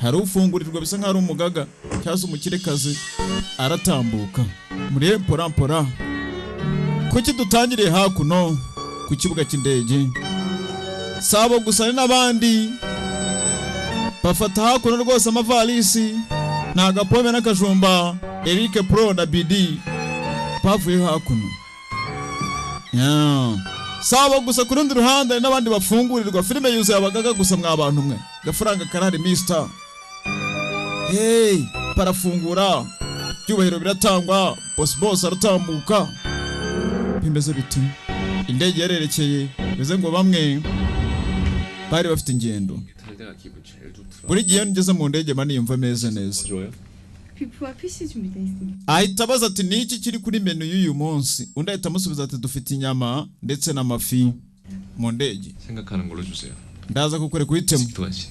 hari ufungurirwa bisa nk'ari umugaga cyangwa umukirekazi aratambuka muri porampora kuki dutangiriye hakuno ku kibuga cy'indege sabo gusa n'abandi bafata hakuno rwose amavalisi nta gapome n'akajumba Eric Pro na BD bavuye hakuno sabo gusa ku rundi ruhande n'abandi bafungurirwa filime yuzuye abagaga gusa mw'abantu mwe gafaranga karahari Mr. Hey parafungura byubahiro biratangwa boss aratambuka bimeze biti indege yarerekeye bize ngo bamwe bari bafite ingendo buri gihe ngeze mu ndege mani yumva meze neza ahita abaza ati niki kiri kuri menu y'uyu munsi undi ahita amusubiza ati dufite inyama ndetse n'amafi mu ndege ndaza kukure kuhitemo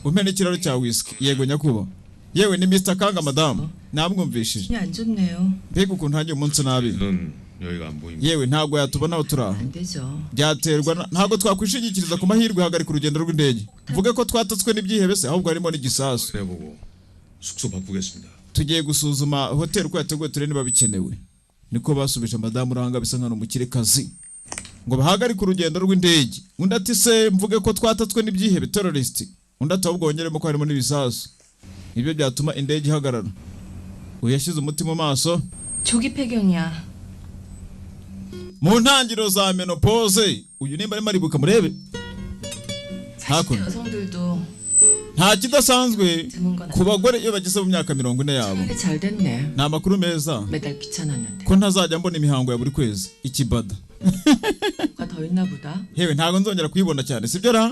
umpe n'ikiraro cya whisky yego nyakuba yewe ni Mr. Kanga madamu namwumvishije mbega ukuntu hagiye umunsi nabi yewe ntago yatubona aho turaha byaterwa ntago twakwishingikiriza ku mahirwe hagarika urugendo rw'indege mvuge ko twatatswe n'ibyihebe se ahubwo harimo n'igisasu tugiye gusuzuma hotel uko yateguwe turebe niba bikenewe niko basubije madamu uranga bisa nk'ano mukirekazi ngo bahagarika urugendo rw'indege undi ati se mvuge ko twatatswe n'ibyihebe terrorist undi ati ahubwo wongeremo ko harimo n'ibisasu ibyo byatuma indege ihagarara uyashyize umutima mu maso 조기폐경이야 mu ntangiriro za menopause uyu nimba ari maribuka murebe hakuno nta kidasanzwe ku bagore iyo bageze mu myaka 40 yabo nta makuru meza ko ntazajya mbona imihango ya buri kwezi ikibada hewe ntago nzongera kuyibona cyane sibyo ra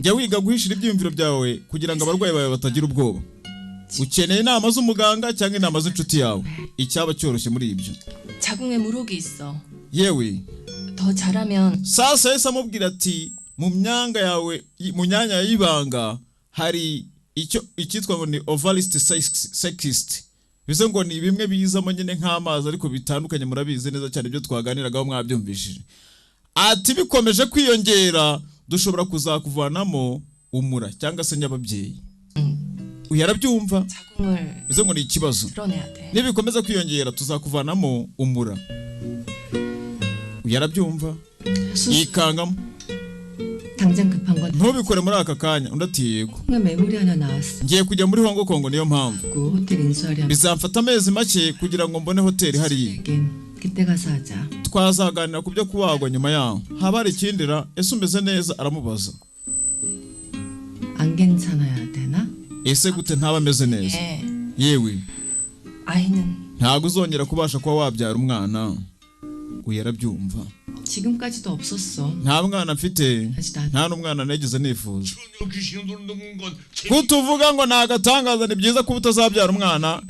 jya wiga guhishira ibyiyumviro byawe kugira ngo abarwayi bawe batagira ubwoba ukeneye inama z'umuganga cyangwa inama z'inshuti yawe icyaba cyoroshye muri ibyo 자궁에 물혹이 있어 yewe 더 잘하면 sasa yesa amubwira ati mu myanga yawe mu myanya y'ibanga hari icyitwa ngo ni ovalist sexist bize ngo ni bimwe bizamo nyine nk'amazi ariko bitandukanye murabizi neza cyane ibyo twaganiragaho mwabyumvishije ati bikomeje kwiyongera dushobora kuzakuvanamo umura cyangwa se nyababyeyi uyarabyumva bize ngo ni ikibazo nibikomeza kwiyongera tuzakuvanamo umura uyarabyumva ikangamo 당장 급한 건 ntubikore muri aka kanya undi ati yego 메모리 하나 나왔어 ngiye kujya muri Hong Kong niyo mpamvu 호텔 인수하려면 bizamfata amezi make kugira ngo mbone hoteli hariya 그때 가서 하자 twazaganira ku byo kubagwa nyuma yaho haba hari ikindira ese umeze neza aramubaza 안 괜찮아야 되나? ese gute ntaba ameze neza yewe 아이는 ntago uzongera kubasha kuba wabyara umwana uyarabyumva 지금까지도 없었어 nta mwana mfite nta n'umwana nagize nifuza kutuvuga ngo nagatangaza ni byiza kuba utazabyara umwana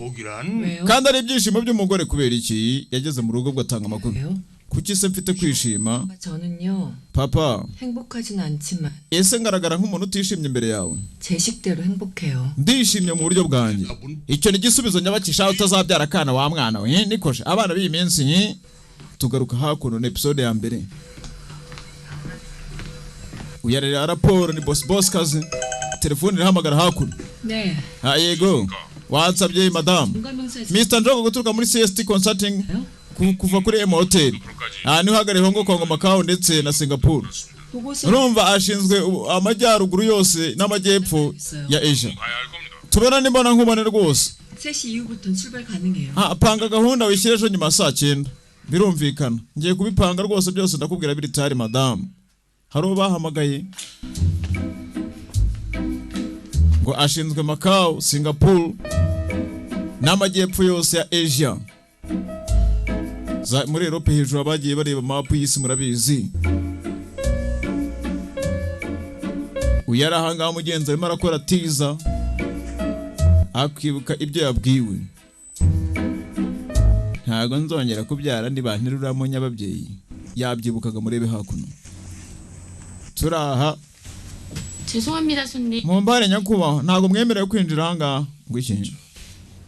kandi ari ibyishimo by'umugore kubera iki yageze mu rugo bwatanga amakuru kuki se mfite kwishima 저는요 papa 행복하진 않지만 ese ngaragara nk'umuntu utishimye imbere yawe 제 식대로 행복해요 ndishimye mu buryo bwanjye icyo ni igisubizo nyabakisha utazabyara akana wa mwana we nikoje abana b'iyi minsi tugaruka hakuno na episode ya mbere uyarera raporo ni boss kazi telefone irahamagara hakuno 네 yego wansabye madam Mr. Njogo guturuka muri CST Consulting kuva kuri M Hotel ni hagare Hong Kong Macau ndetse na Singapore urumva ashinzwe amajyaruguru yose n'amajyepfo ya Asia tubona nimbona nkubone rwose 3시 이후부터 출발 가능해요 panga gahunda wishyire nyuma saa 9 birumvikana ngiye kubipanga rwose byose ndakubwira biri tari madam haro bahamagaye ngo ashinzwe Macau Singapore n'amajyepfo yose ya Asia muri Europe hejuru abagiye bareba map y'isi murabizi uyarahanga mugenzi arimo arakora tiza akibuka ibyo yabwiwe ntago nzongera kubyara ndi banteruramo nyababyeyi yabyibukaga murebe hakuno turaha 죄송합니다 손님 mumbare nyakubaho ntago mwemerewe kwinjira hanga ngwiki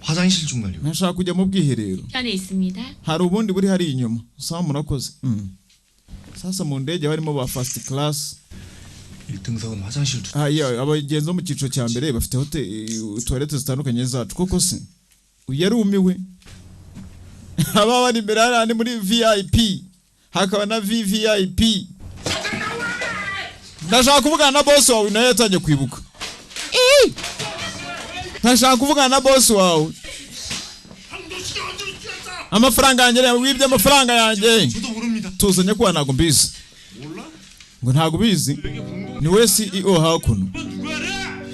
화장실 좀 가려고 nashaka kujya mu bwiherero 안에 있습니다 hari ubundi buri hari inyuma sawa murakoze sasa mu ndege barimo ba first class 1등석은 화장실 두. abagenzi bo mu cyiciro cya mbere bafite toilette zitandukanye zacu koko se yarumiwe aba bari imbere hano muri VIP hakaba na VVIP ndashaka kuvugana na boss wawe nawe yatangiye kwibuka ndashaka kuvugana na boss wawe amafaranga yanjye wibye amafaranga yanjye tuzanye kuba ntago mbizi ngo ntago bizi ni we CEO hakuno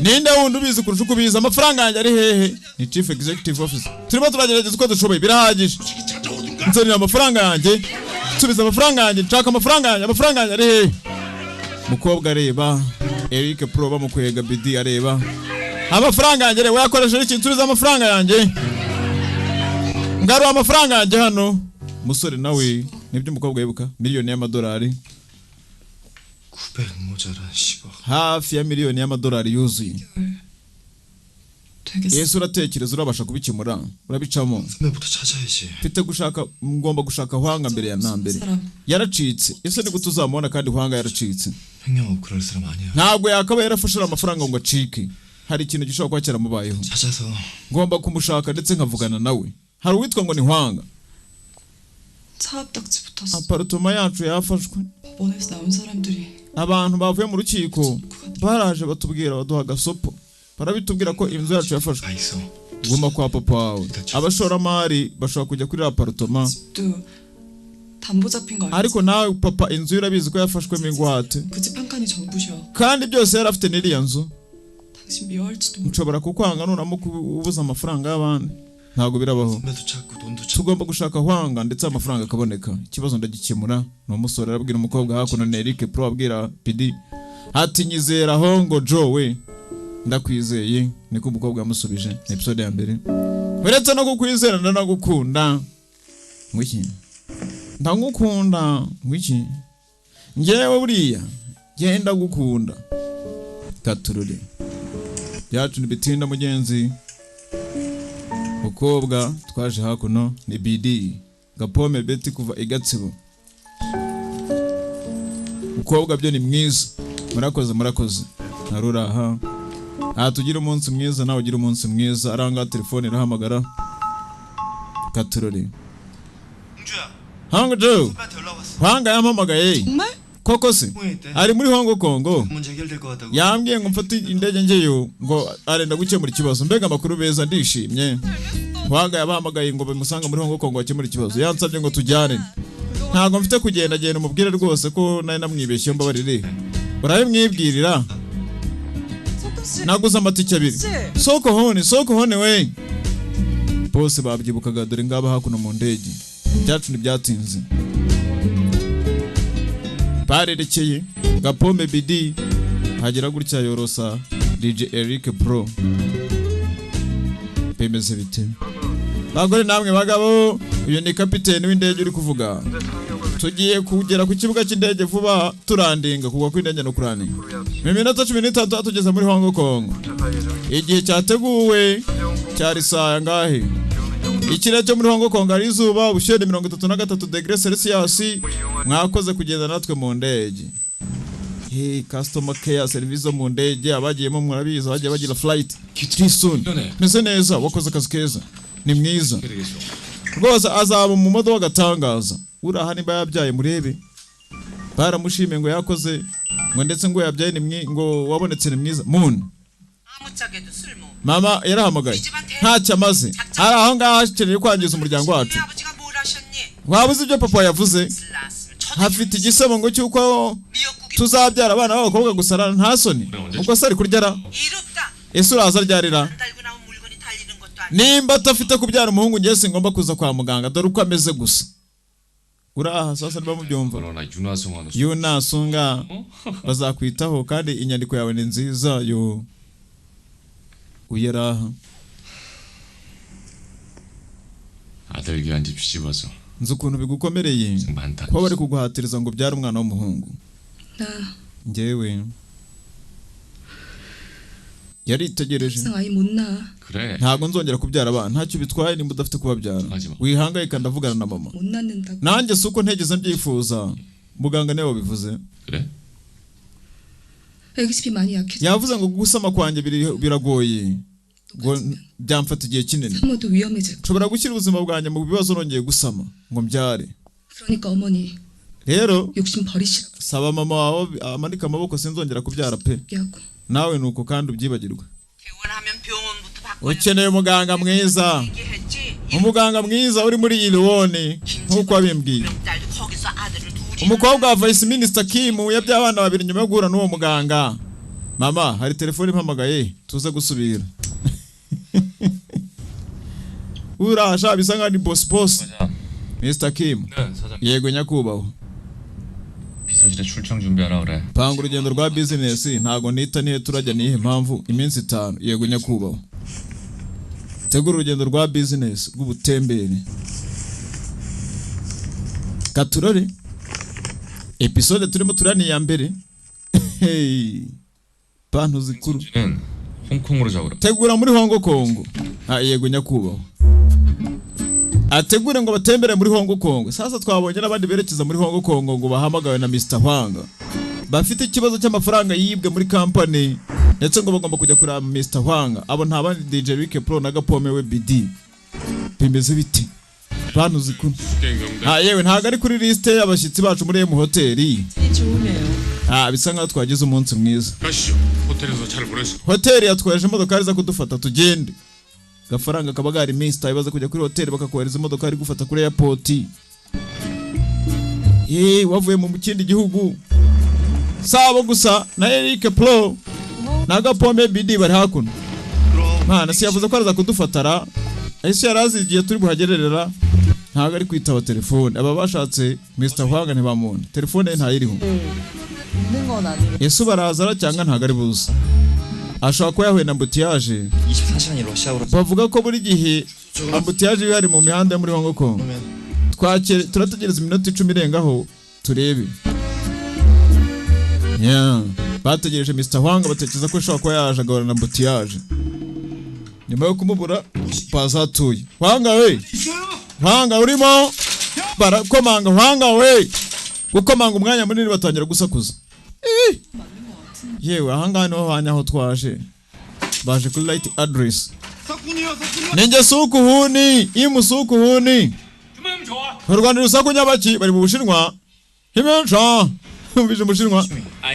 ninde wundi ubizi kurusha uko ubizi amafaranga yanjye ari hehe ni Chief Executive Officer turimo turagerageza uko dushoboye birahagije nzanira amafaranga yanjye nsubiza amafaranga yanjye nshaka amafaranga yanjye ari hehe mukobwa areba Eric Pro bamukwega BD areba amafaranga yanjye we yakoresheje iki nsubiza amafaranga yanjye ngaruye amafaranga yanjye hano musore nawe nibyo umukobwa yibuka miliyoni y'amadolari 900 모자란 10억. hafi ya miliyoni y'amadolari yuzuye Yesu uratekereza urabasha kubikemura urabicamo 선배부터 찾아야지. mfite gushaka ngomba gushaka hwanga mbere ya nambere yaracitse ese ni gute uzamubona kandi hwanga yaracitse 횡령하고 그럴 사람 아니야. ntabwo yakaba yarafashira amafaranga ngo acike hari ikintu gishobora kuba cyaramubayeho 찾아서 ngomba kumushaka ndetse nkavugana nawe hari uwitwa ngo ni hwanga 사업딱지 붙었어. apartoma yacu yafashwe 법원에서 나온 사람들이 abantu bavuye mu rukiko baraje batubwira baduha agasopo barabitubwira ko inzu yacu yafashwe 가 있어. guma kwa papa wawe abashoramari bashobora kujya kuri apartoma 집도 담보 잡힌 거 ariko 알지? nawe papa inzu urabizi ko yafashwemo ingwate 그 집 한 칸이 전부셔. kandi byose yari afite n'iriya nzu 당신 미워할지도 몰라. nshobora kukwanga nunamo ubuza amafaranga y'abandi ntabwo birabaho 선배도 찾고 돈도 찾고. tugomba gushaka hwanga ndetse amafaranga akaboneka ikibazo ndagikemura ni umusore arabwira umukobwa hakuno na Eric Pro abwira PD ati nyizera ho ngo Joe we ndakwizeye niko umukobwa yamusubije ni episode ya mbere uretse no kukwizera ndanagukunda ngwiki ndagukunda ngwiki ngewe buriya genda gukunda katurure byacu nibitinda mugenzi mukobwa twaje hakuno ni BD Gapome Betty kuva Igatsibo mukobwa byo ni mwiza murakoze naruraha tugira umunsi mwiza nawe ugira umunsi mwiza aranga telefone irahamagara katurore 홍주야. Hong Joe 선배한테 연락 왔어. hwanga yampamagaye 정말? koko se ari muri Hong Kong 문제 해결될 것 같다고. yambwiye ngo mfate indege ngeyo ngo arenda gukemura ikibazo mbega amakuru beza ndishimye hwanga yabahamagaye ngo bamusanga muri Hong Kong bakemura ikibazo yansabye ngo tujyane ntago mfite kugenda genda umubwire rwose ko nari namwibeshye mbabarire urabimwibwirira naguze amatike abiri soko hone we bose babyibukaga dore ngaba hakuno mu ndege byacu ntibyatinze barerekeye Gapome BD hagera gutya yorosa DJ Eric Pro bemeze bite bagore namwe bagabo uyu ni kapiteni w'indege uri kuvuga tugiye kugera ku kibuga cy'indege vuba turandinga kugwa kw'indege no kurandinga mu minota 13 tugeze muri Hong Kong igihe cyateguwe cyari saa ngahe ikirere cyo muri Hong Kong ari izuba ubushyuhe 33 degrees Celsius mwakoze kugenda natwe mu ndege customer care service mu ndege abagiyemo murabizi bagiye bagira flight soon meze neza wakoze akazi keza ni mwiza rwose azaba mu modoka gatangaza uraha niba yabyaye murebe baramushime ngo yakoze ngo ndetse ngo yabyaye ni ngo wabonetse ni mwiza moon mama yarahamagaye ntacyo amaze hari aho ngaho akeneye kwangiza umuryango wacu wabuze ibyo papa yavuze hafite igisebo ngo cyuko tuzabyara abana b'abakobwa gusara nta soni ubwo se ari kuryara ese uraza ryarira nimba atafite kubyara umuhungu ngiye singomba kuza kwa muganga dore uko ameze gusa uraha sasa niba mubyumva yunasunga bazakwitaho kandi inyandiko yawe ni nziza yo uyeraha 아들 귀한 집 씹어서 nzi ukuntu bigukomereye kuba bari kuguhatiriza ngo ubyare umwana w'umuhungu 나 ngewe yaritegereje 이상 아이 못 낳아. 그래 ntago nzongera kubyara abana ntacyo bitwaye nimba udafite kubabyara wihangayika ndavugana na mama 못 낳는다고. nanjye si uko ntegeze mbyifuza muganga niwe wabivuze 그래 애기스피 많이 약해져. yavuze ngo gusama kwanjye biragoye ngo byamfata igihe kinini 부모도 위험해질. nshobora gushyira ubuzima bwanjye mu bibazo nongeye gusama ngo mbyare 그러니까 어머니 rero 욕심 버리시라고. saba mama wawe amanika amaboko sinzongera kubyara pe 하고. nawe nuko kandi ubyibagirwe 개원하면 병원부터 바꿔야 ukeneye umuganga mwiza 얘기했지. umuganga mwiza uri muri Ilwoni nkuko wabimbwiye 딸도 거기서 아들을 둘이 umukobwa wa Vice Minister Kim yabyaye abana babiri nyuma yo guhura n'uwo muganga mama hari telefone impamagaye tuze gusubira urasha bisa nka ni boss Mr. Kim 네, 사장. yego nyakubahwa 비서실에 출장 준비하라 그래. panga urugendo rwa business ntago nita nihe turajya nihe mpamvu iminsi 5 yego nyakubahwa tegura urugendo rwa business rw'ubutembere katurore episode turimo turani ya mbere hey bantu zikuru 는 홍콩으로 잡으라. tegura muri Hong Kong yego nyakubahwa ategure ngo batembere muri Hong Kong sasa twabonye n'abandi berekeza muri Hong Kong ngo bahamagawe na Mr. Hwanga bafite ikibazo cy'amafaranga yibwe muri company ndetse ngo bagomba kujya kuri Mr. Hwanga abo nta bandi DJ Rick Pro na Gapome we BD bimeze biti bantu zikuru yewe ntago ari kuri liste y'abashyitsi bacu muri mu hoteli 좋으네요. bisa nkaho twagize umunsi mwiza 가시죠. 호텔에서 잘 보냈어. hoteli yatwaje imodoka za kudufata tugende gafaranga kabagari Mr. ibaza kujya kuri hoteli bakakohereza imodoka ari gufata kuri airport wavuye mu kindi gihugu sabo gusa na Eric Pro na Gapome BD bari hakuno mana si yavuze ko araza kudufatara ese yarazi igihe turi buhagererera ntago ari kwitaba telefone aba bashatse Mr. Hwanga ntibamubona telefone ye ntayiriho ese barazara cyangwa ntago ari buza ashobora kuba yahuye na ambutiyaje 24시간이 러시아로 bavuga ko buri gihe ambutiyaje bari mu mihanda yo muri Hong Kong turategereza iminota 10 irengaho turebe bategereje Mr. Hwanga batekereza ko ashobora kuba yaje agahura na ambutiyaje nyuma yo kumubura pasatuye Hwanga urimo barakomanga Hwanga we gukomanga umwanya munini batangira gusakuza yewe ahangaha niho hanyaho twaje baje kuri light address ninjye suku huni imusuku huni mu Rwanda rusaku nyabaki bari mu Bushinwa himensha mbije Bushinwa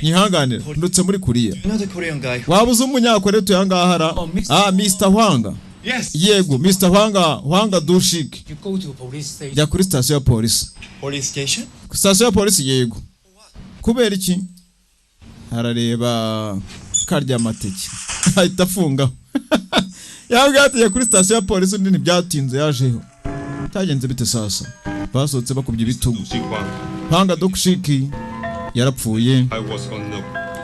nyihanganira ndutse muri Korea You know the Korean guy who wabuze umunyakore tuyangahara Mr. Hwanga yego Mr. Hwanga dushik You go to police station. jya kuri station ya polisi police station? station ya polisi yego kubera iki harareba karya amateke ahita afunga yabwiye ati kuri station ya polisi undi ntibyatinze yajeho cyagenze bite sasa basohotse bakubye ibitugu Hwanga dushiki yarapfuye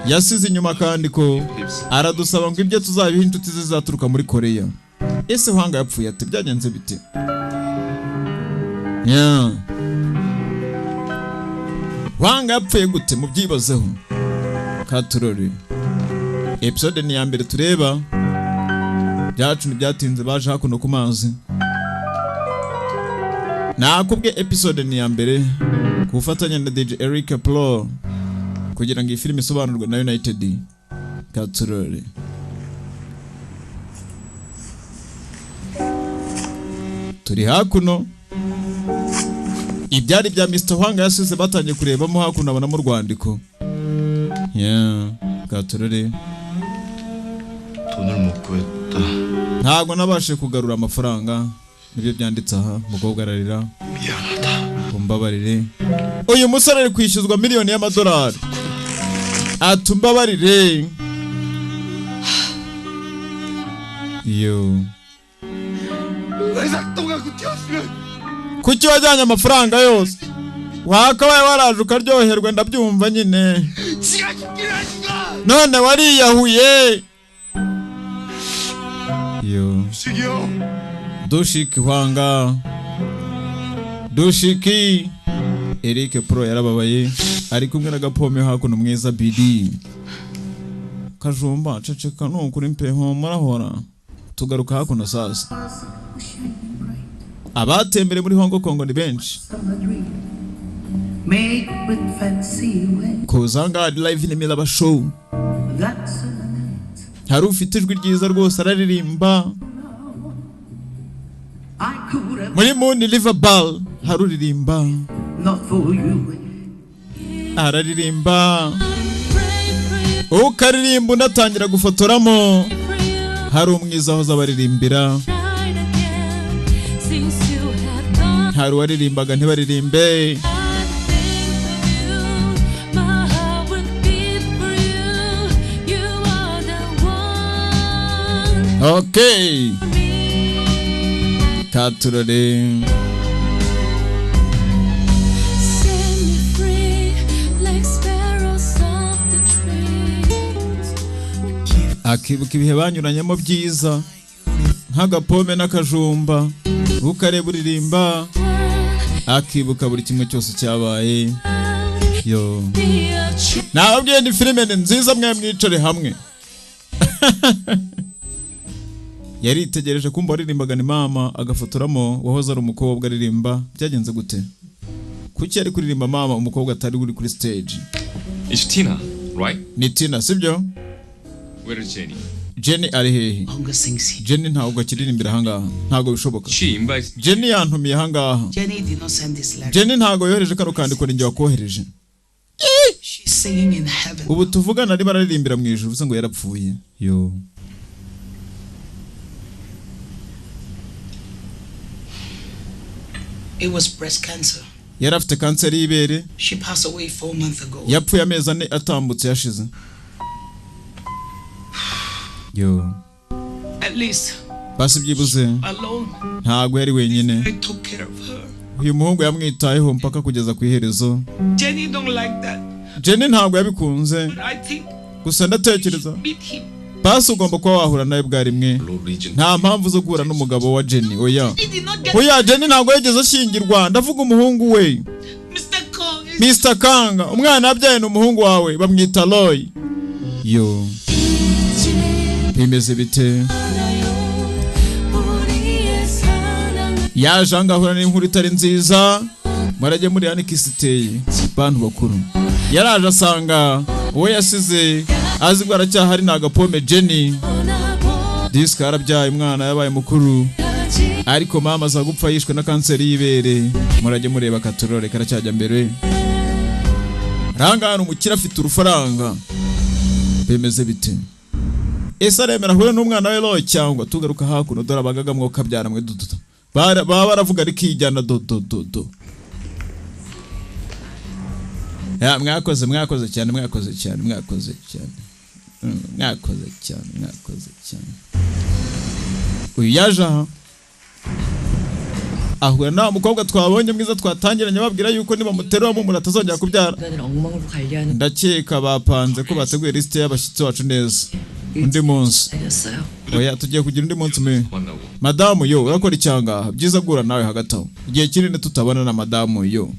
yasize inyuma kandi ko aradusaba ngo ibyo tuzabiha inshuti zizaturuka muri Korea ese Hwanga yapfuye ati byagenze bite Hwanga yapfuye gute mubyibazeho katurore episode ni ya mbere tureba byacu ntibyatinze baje hakuno ku mazi nakubwe episode ni ya mbere kufatanya na DJ Eric Pro kugira ngo iyi filime isobanurwe na United katurore turi hakuno ibyari bya Mr. Hwanga yasize batangiye kurebamo hakuno abona mu rwandiko katurore 돈을 못 구했다. ntago nabashe kugarura amafaranga nibyo byanditse aha mukobwa ararira 미안하다. kumbabarire uyu musore ari kwishyuzwa miliyoni y'amadolari atumbabarire yo 왜 작동하고 뛰었으면 kuki wajyanye amafaranga yose wakabaye waraje ukaryoherwa ndabyumva nyine 지가 죽기를 하시가. none wariyahuye yo 식이요. dushiki Hwanga dushiki Eric Pro yarababaye ari kumwe na Gapome hakuno mwiza BD kajumba ceceka nukuri mpeho murahora tugaruka hakuno sasa abatembere muri Hong Kong ni benshi kuzanga live in Milaba show hari ufite ijwi ryiza rwose araririmba. Muri Moon River Ball hari uririmba araririmba. Ukaririmba unatangira gufotoramo. Hari umwiza aho zabaririmbira. Hari waririmbaga ntibaririmbe. Okay. Katurore. Akibuka ibihe banyuranyemo byiza nk'agapome n'akajumba. Ukareba uririmba akibuka buri kimwe cyose cyabaye. Yo nababwiye ni filime nziza, mwe mwicare hamwe. Yaritegereje kumva aririmbaga ni mama, agafotoramo wahoze ari umukobwa aririmba. Byagenze gute? Kuki ari kuririmba mama umukobwa atari uri kuri stage? It's Tina, right? Ni Tina sibyo? Where is Jenny? Jenny ari hehe? Jenny ntabwo akiririmbira ahangaha, ntabwo bishoboka. Jenny yantumiye ahangaha. Jenny did not send this letter. Jenny ntabwo yohereje kano kandiko ninjye wakohereje. She's singing in heaven. Ubu tuvugana ari bararirimbira mu ijuru, bivuze ngo yarapfuye. Yo. It was breast cancer. Yari afite kanseri y'ibere. She passed away 4 months ago. Yapfuye amezi 4 atambutse yashize. Yo. At least. Basi byibuze. Alone. Ntabwo yari wenyine. I took care of her. Uyu muhungu yamwitayeho mpaka kugeza ku iherezo. Jenny don't like that. Jenny ntabwo yabikunze. But I think gusa ndatekereza. meet him. Basi ugomba kuba wahura nawe bwa rimwe. Nta mpamvu zo guhura n'umugabo wa Jenny. Oya Jenny ntabwo yageze ashingirwa. Ndavuga umuhungu we. Mr. Kanga, umwana yabyaye n'umuhungu wawe bamwita Roy. Yo. Bimeze bite? Yaje angahura n'inkuru itari nziza. Marajye muri Anikisiteye. Bantu bakuru. Yaraje asanga uwo yasize azi ko aracyahari n'agapome Jenny. Disk arabyaye umwana yabaye mukuru. Ariko mama aza gupfa yishwe na kanseri y'ibere. Murajye mureba katurore karacyajya mbere. Rangana umukira afite urufaranga. Bimeze bite? Ese aremera hure n'umwana we Roy cyangwa tugaruka hakuno dore abagaga mwo kabyara mwe dududu. Baba baravuga ari kijyana do. Ya mwakoze cyane. Uyu yaje aha. Ahura na umukobwa twabonye mwiza twatangiranye babwira yuko niba muterwa mu umuntu atazongera kubyara. Ndakeka bapanze ko bateguye liste y'abashyitsi wacu neza. Undi munsi. Oya tugiye kugira undi munsi me. Madamu yo urakora icyanga byiza gura nawe hagataho. Igihe kinini tutabona na madamu yo.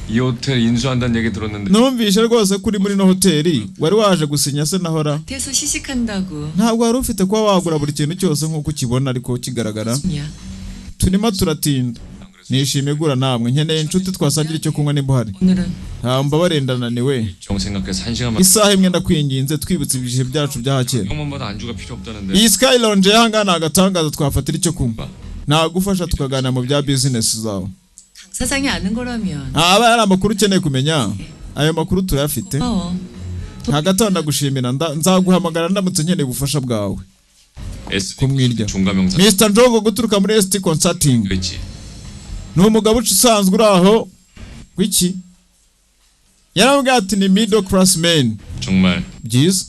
이 호텔 인수한다는 얘기 들었는데. Numvise rwose kuri muri no hoteli wari waje gusinya se nahora. 대서 시식한다고. Ntabwo wari ufite kwa wagura buri kintu cyose nkuko ukibona ariko kigaragara. Turimo turatinda. Nishimiye gura namwe nkeneye inshuti twasangira icyo kunywa nimba hari. Hamba barendana niwe. Isaha imwe ndakwinginze twibutse ibihe byacu byahakera. Iyi Sky Lounge yahangana agatangaza twafatira icyo kunywa. Nagufasha tukaganira mu bya business zawe. 사장이 아는 거라면. Aba yari amakuru ukeneye kumenya. Ayo makuru turayafite. Hagati ndagushimira nzaguhamagara ndamutse nkeneye ubufasha bwawe. Kumwirya. Mr. Njongo guturuka muri ST Consulting. Ni umugabo usanzwe uraho. Wiki? Yarambwiye ati ni middle class man. 정말. Byiza.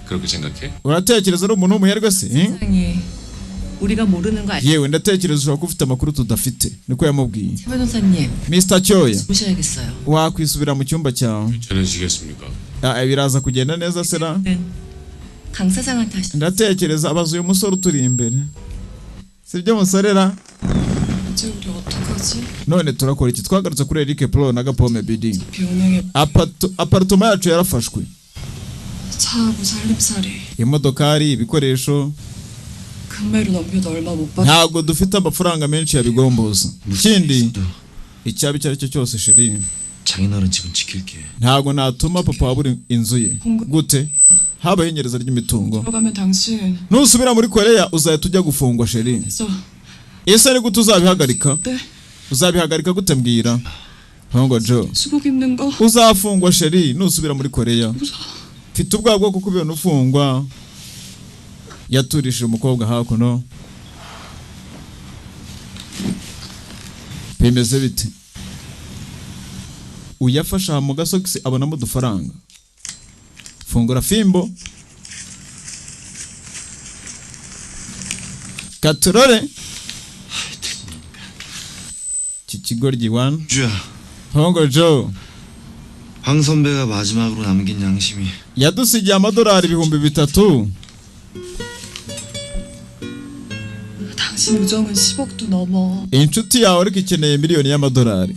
그렇게 생각해? Uratekereza ari umuntu w'umuherwe se? 우리가 모르는 거 yewe ndatekereza ushobora ufite amakuru tudafite niko yamubwiye. 변호사님. Mr. Cyoya. 오셔야겠어요. Wakwisubira mu cyumba cyawe. 잘하시겠습니까? Biraza kugenda neza sera? 강 사장한테 하시. ndatekereza abaza uyu musore uturi imbere. Sibyo musorera? 이제 우리 어떡하지? None turakora iki twagarutse kuri Eric Pro na Gapome BD. 병명의 apartment yacu yarafashwe. 차하고 살림살이. Imodokari ibikoresho. 금매로 넘겨도 얼마 못 받. Ntabwo dufite amafaranga menshi yabigomboza. Ikindi icyabi cyaricyo cyose sheri. 장인어른 집은 지킬게. Ntabwo natuma papa waburi inzu ye. Gute? habaho inyereza ry'imitungo. 들어가면 당신 Nusubira muri Korea uzahita ujya gufungwa sheri. 그래서 Ese ari gute uzabihagarika? 네 Uzabihagarika gute mbwira? Hongo Jo. 수복 입는 거 Uzafungwa sheri nusubira muri Korea. Mfite ubwoba bwo kukubona ufungwa. Yaturishije umukobwa hakuno. Bimeze bite? Uyafasha mu gasogisi abonamo udufaranga. Fungura fimbo. Katurore. Kikigoryi wan. 주야, Hongo Jo. 황 선배가 마지막으로 남긴 양심이 Yadusigiye amadolari 3,000. 당신 우정은 10억도 넘어. Inshuti yawe ariko ikeneye miliyoni y'amadolari.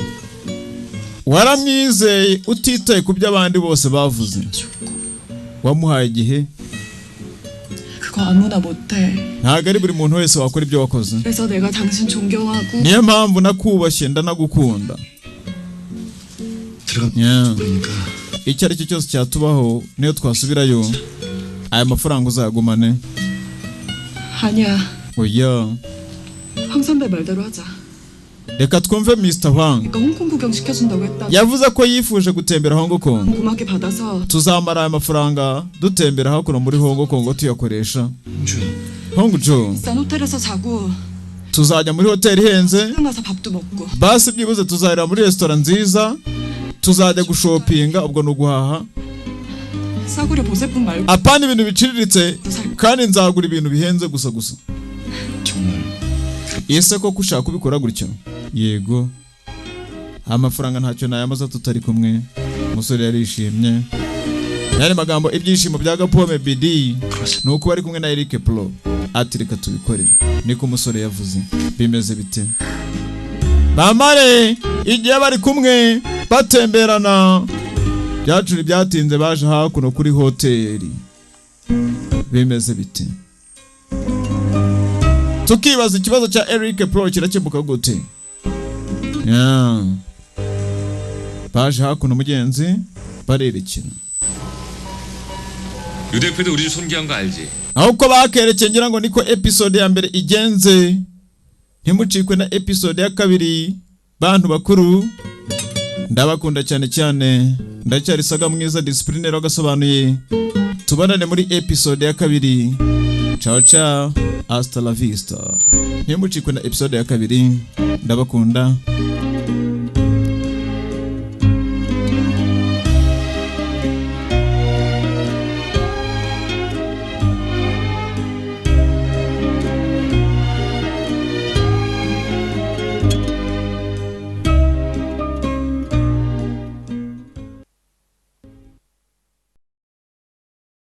Waramwizeye utitaye ku byo abandi bose bavuze. Wamuhaye igihe. 그거 아무나 못해. Ntago ari buri muntu wese wakora ibyo wakoze. 그래서 내가 당신 존경하고 Niyo mpamvu nakubashye ndanagukunda. 들어가 그러니까 Icyo ari cyo cyose cyatubaho niyo twasubirayo aya mafaranga uzayagumane. 아니야. Oya. 황 선배 말대로 하자. Reka twumve Mr. Hwang. 그러니까 홍콩 구경 시켜준다고 했다. Yavuze ko yifuje gutembera Hong Kong. 고맙게 받아서 Tuzamara aya mafaranga dutembera hakuno muri Hong Kong tuyakoresha. 주야, Hong Jo. 싼 호텔에서 자고 Tuzajya muri hoteli ihenze. 가서 밥도 먹고. Basi byibuze tuzahera muri restaurant nziza. Tuzajya gushopinga ubwo no guhaha. 싸구려 보세품 말고 Apana ibintu biciriritse kandi nzagura ibintu bihenze gusa. 정말 Ese ko kushaka kubikora gutyo? Yego. Amafaranga ntacyo nayamaza tutari kumwe. Umusore yarishimye. Yari magambo ibyishimo bya Gapome BD. Nuko bari kumwe na Eric Pro. Ati reka tubikore. Niko umusore yavuze. Bimeze bite? Bamare igihe bari kumwe batemberana. Byacuri byatinze baje hakuno kuri hoteli. Bimeze bite? Tukibaza ikibazo cya Eric Pro kirakemuka gute? Baje hakuno mugenzi barerekera. 유 대표도 우리 집 손귀한 거 알지? Ahubwo bakerekeye ngira ngo niko episode ya mbere igenze. Ntimucikwe na episode ya kabiri. Bantu bakuru ndabakunda cyane cyane. Ndacyari saga mwiza disciplinero Agasobanuye. Tubanane muri episode ya kabiri. Ciao ciao. Hasta la vista. Ntimucikwe na episode ya kabiri. Ndabakunda.